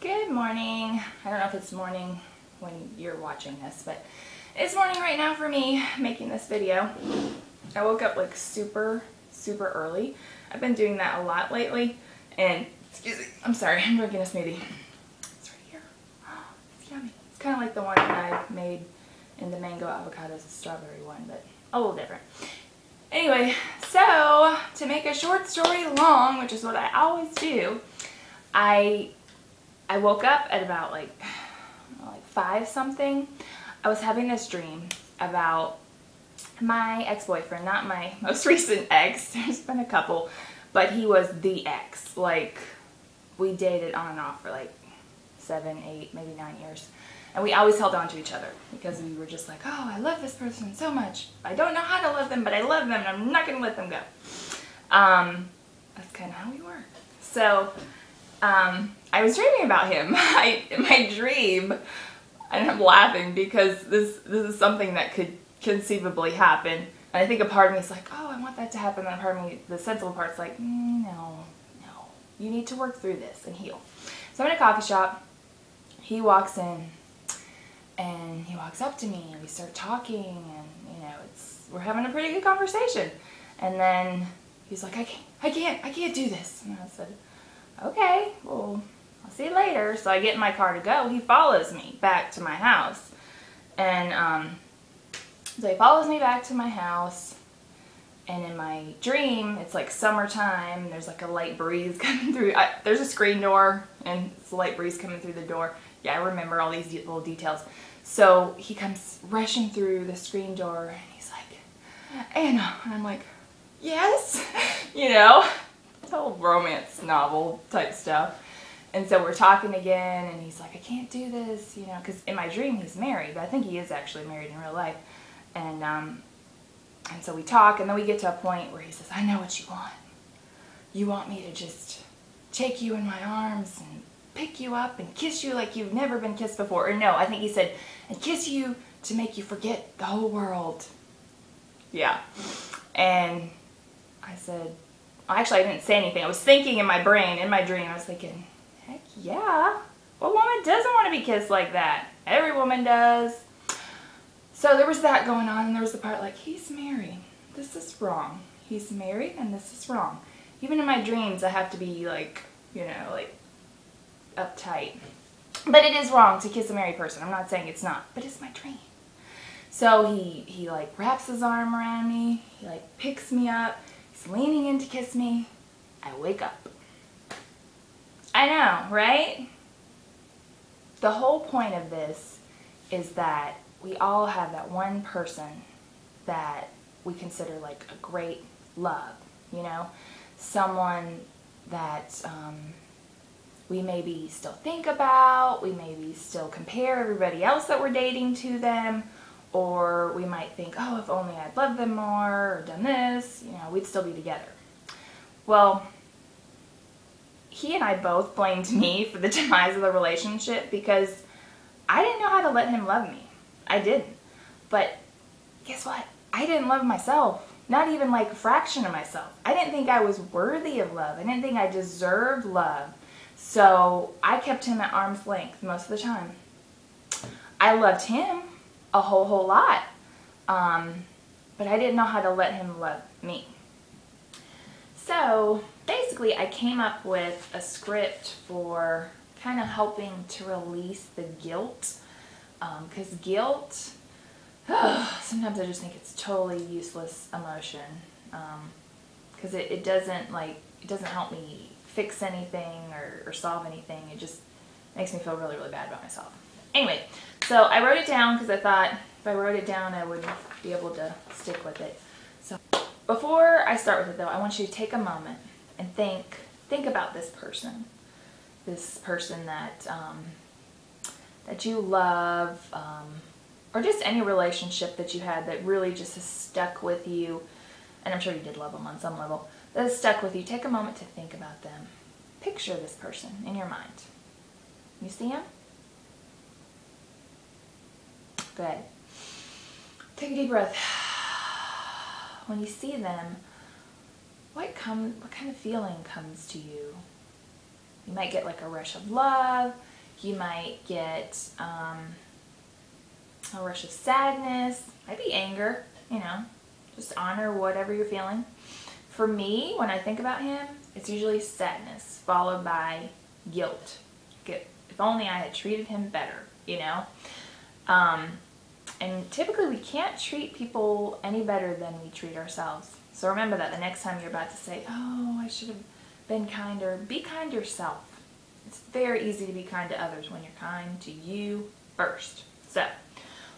Good morning. I don't know if it's morning when you're watching this, but it's morning right now for me making this video. I woke up like super early. I've been doing that a lot lately, and excuse me, I'm sorry, I'm drinking a smoothie. It's right here. It's yummy. It's kind of like the one that I made in the mango avocado strawberry one, but a little different. Anyway, so to make a short story long, which is what I always do, I woke up at about like 5 something. I was having this dream about my ex-boyfriend, not my most recent ex. There's been a couple, but he was the ex. Like, we dated on and off for like 7, 8, maybe 9 years. And we always held on to each other because we were just like, oh, I love this person so much. I don't know how to love them, but I love them and I'm not going to let them go. That's kind of how we were. So, I was dreaming about him. In my dream, and I'm laughing because this is something that could conceivably happen. And I think a part of me is like, oh, I want that to happen. And a part of me, the sensible part's like, no, you need to work through this and heal. So I'm in a coffee shop. He walks in and he walks up to me and we start talking, and we're having a pretty good conversation. And then he's like, I can't do this. And I said, okay, well, I'll see you later. So I get in my car to go. He follows me back to my house. And so he follows me back to my house. And in my dream, it's like summertime. There's like a light breeze coming through. There's a screen door and it's a light breeze coming through the door. Yeah, I remember all these little details. So he comes rushing through the screen door and he's like, Anna. And I'm like, yes, whole romance novel type stuff. And so we're talking again, and he's like, I can't do this, because in my dream he's married, but I think he is actually married in real life. And so we talk, and then we get to a point where he says, I know what you want. You want me to just take you in my arms and pick you up and kiss you like you've never been kissed before. Or no, I think he said, and kiss you to make you forget the whole world. Yeah. And I said, actually, I didn't say anything. I was thinking in my brain, in my dream, I was thinking, heck yeah. What woman doesn't want to be kissed like that? Every woman does. So there was that going on, and there was the part like, he's married. This is wrong. He's married, and this is wrong. Even in my dreams, I have to be like, like uptight. But it is wrong to kiss a married person. I'm not saying it's not, but it's my dream. So he like wraps his arm around me. He like picks me up. He's leaning in to kiss me. I wake up. I know, right? The whole point of this is that we all have that one person that we consider like a great love, someone that we maybe still think about, we maybe still compare everybody else that we're dating to them, or we might think, oh, if only I'd loved them more or done this, we'd still be together. Well, he and I both blamed me for the demise of the relationship because I didn't know how to let him love me. I didn't. But guess what? I didn't love myself. Not even like a fraction of myself. I didn't think I was worthy of love. I didn't think I deserved love. So I kept him at arm's length most of the time. I loved him a whole lot. But I didn't know how to let him love me. So basically I came up with a script for kind of helping to release the guilt. Because guilt, sometimes I just think it's a totally useless emotion. Because it doesn't help me fix anything or solve anything. It just makes me feel really bad about myself. Anyway, so I wrote it down because I thought if I wrote it down I would be able to stick with it. So before I start with it though, I want you to take a moment and think about this person that that you love, or just any relationship that you had that really just has stuck with you, and I'm sure you did love them on some level, that has stuck with you. Take a moment to think about them. Picture this person in your mind. You see him? Good. Take a deep breath. When you see them, what kind of feeling comes to you? You might get like a rush of love. You might get a rush of sadness. Might be anger, you know. Just honor whatever you're feeling. For me, when I think about him, it's usually sadness followed by guilt. If only I had treated him better, you know. And typically we can't treat people any better than we treat ourselves. So remember that the next time you're about to say, oh, I should have been kinder, be kind to yourself. It's very easy to be kind to others when you're kind to you first. So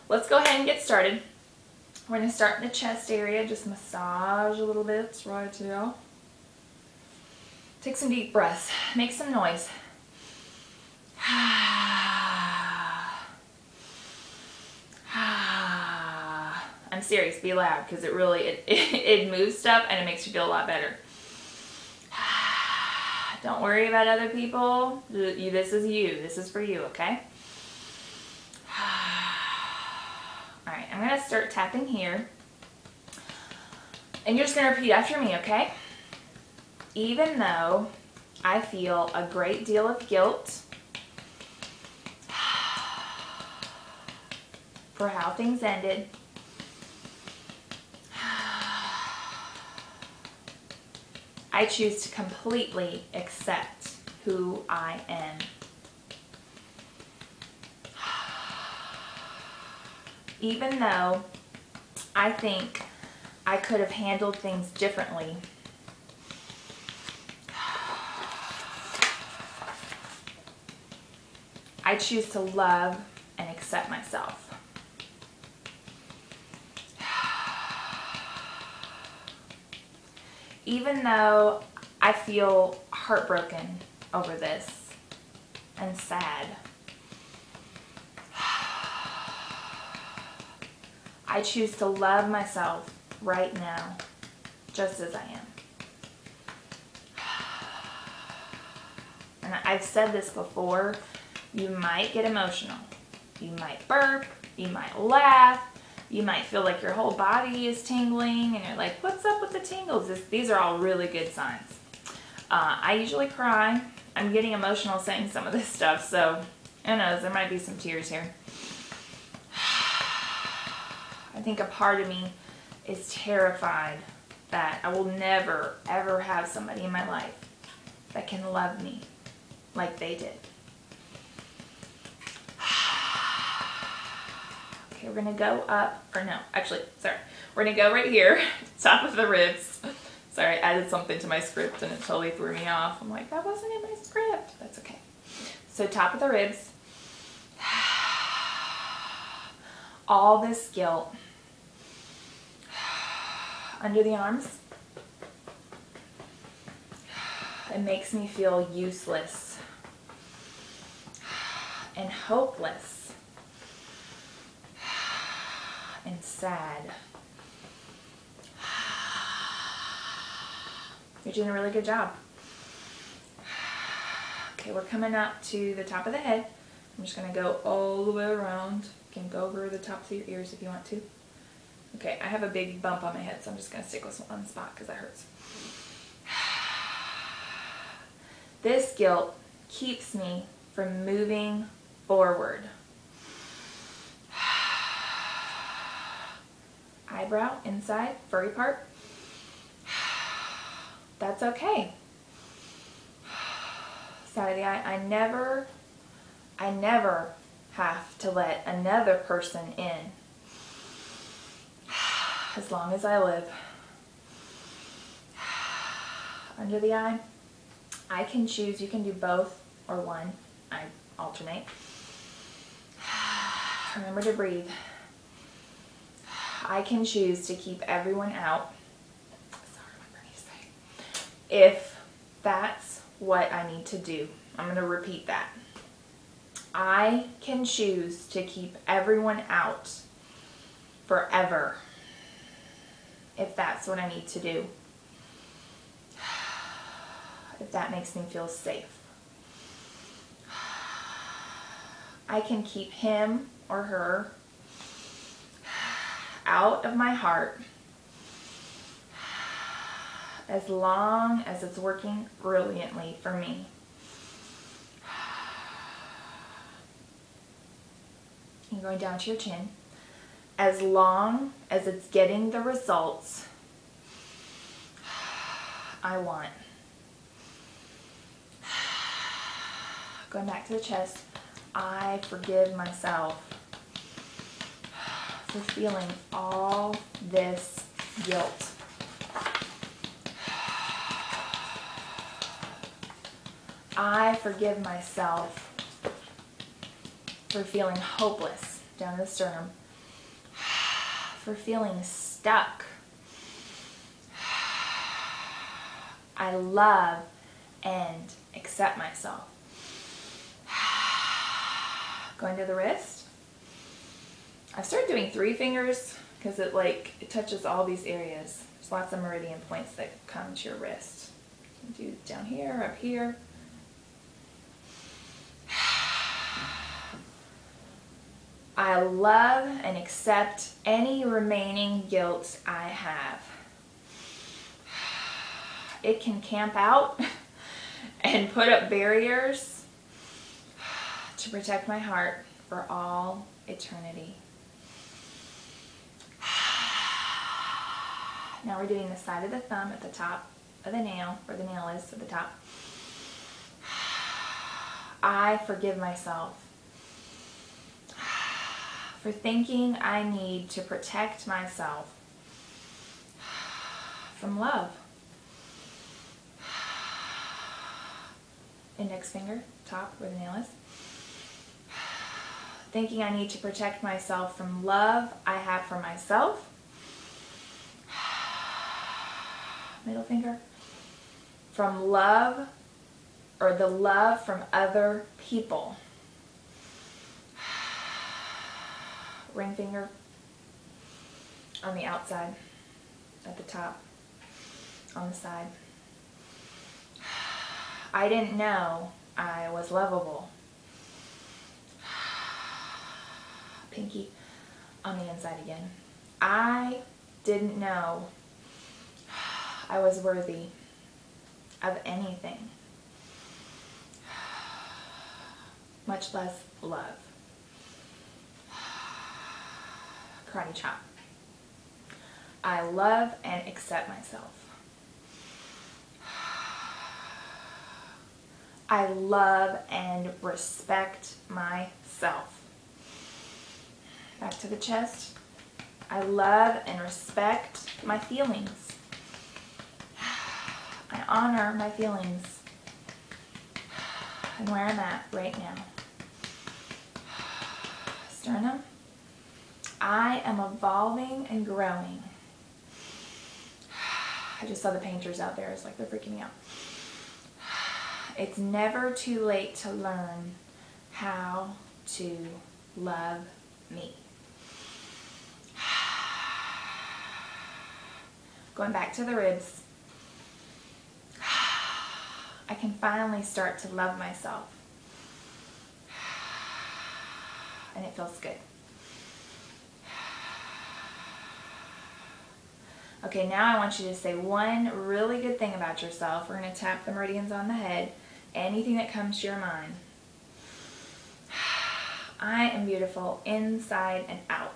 let's go ahead and get started. We're going to start in the chest area, just massage a little bit right here. Take some deep breaths, make some noise. I'm serious, be loud, because it really, it moves stuff and it makes you feel a lot better. Don't worry about other people. This is you. This is for you, okay? All right, I'm going to start tapping here. And you're just going to repeat after me, okay? Even though I feel a great deal of guilt for how things ended, I choose to completely accept who I am. Even though I think I could have handled things differently, I choose to love and accept myself. Even though I feel heartbroken over this and sad, I choose to love myself right now, just as I am. And I've said this before, you might get emotional. You might burp, you might laugh, you might feel like your whole body is tingling and you're like, what's up with the tingles? These are all really good signs. I usually cry. I'm getting emotional saying some of this stuff, so who knows, there might be some tears here. I think a part of me is terrified that I will never, ever have somebody in my life that can love me like they did. Okay, we're going to go up, or no, actually, sorry. We're going to go right here, top of the ribs. Sorry, I added something to my script and it totally threw me off. I'm like, that wasn't in my script. That's okay. So top of the ribs. All this guilt. Under the arms. It makes me feel useless and hopeless and sad. You're doing a really good job. Okay, we're coming up to the top of the head. I'm just going to go all the way around. You can go over the tops of your ears if you want to. Okay, I have a big bump on my head, so I'm just going to stick with one spot because that hurts. This guilt keeps me from moving forward. Eyebrow, inside, furry part. That's okay. Side of the eye. I never have to let another person in as long as I live. Under the eye. I can choose. You can do both or one. I alternate. Remember to breathe. I can choose to keep everyone out. If that's what I need to do. I'm going to repeat that. I can choose to keep everyone out forever if that's what I need to do. If that makes me feel safe. I can keep him or her out of my heart as long as it's working brilliantly for me. and going down to your chin, as long as it's getting the results I want. Going back to the chest, I forgive myself for feeling all this guilt. I forgive myself for feeling hopeless down the sternum, for feeling stuck. I love and accept myself. Going to the wrist. I've started doing 3 fingers because it touches all these areas. There's lots of meridian points that come to your wrist. You can do down here, up here. I love and accept any remaining guilt I have. It can camp out and put up barriers to protect my heart for all eternity. Now we're doing the side of the thumb at the top of the nail, where the nail is at the top. I forgive myself for thinking I need to protect myself from love. Index finger, top where the nail is. Thinking I need to protect myself from love I have for myself. Middle finger. From love, or the love from other people. Ring finger on the outside, at the top, on the side. I didn't know I was lovable. Pinky on the inside again. I didn't know I was worthy of anything, much less love. Karate chop. I love and accept myself. I love and respect myself. Back to the chest. I love and respect my feelings. I honor my feelings and where I'm at right now. Sternum. I am evolving and growing. I just saw the painters out there. It's like they're freaking me out. It's never too late to learn how to love me. Going back to the ribs. I can finally start to love myself. And it feels good. Okay, now I want you to say one really good thing about yourself. We're going to tap the meridians on the head. Anything that comes to your mind. I am beautiful inside and out.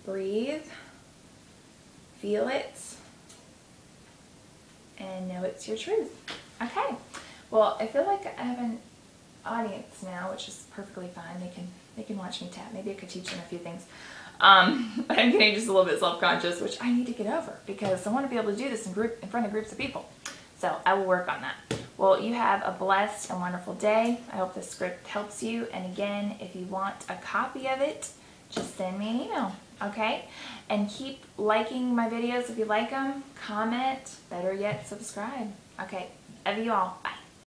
Breathe. Feel it. And know it's your truth. Okay. Well, I feel like I have an audience now, which is perfectly fine. They can watch me tap. Maybe I could teach them a few things. But I'm getting just a little bit self-conscious, which I need to get over because I want to be able to do this in front of groups of people. So I will work on that. Well, you have a blessed and wonderful day. I hope this script helps you. And again, if you want a copy of it, just send me an email, okay? And keep liking my videos if you like them. Comment. Better yet, subscribe. Okay. Love you all. Bye.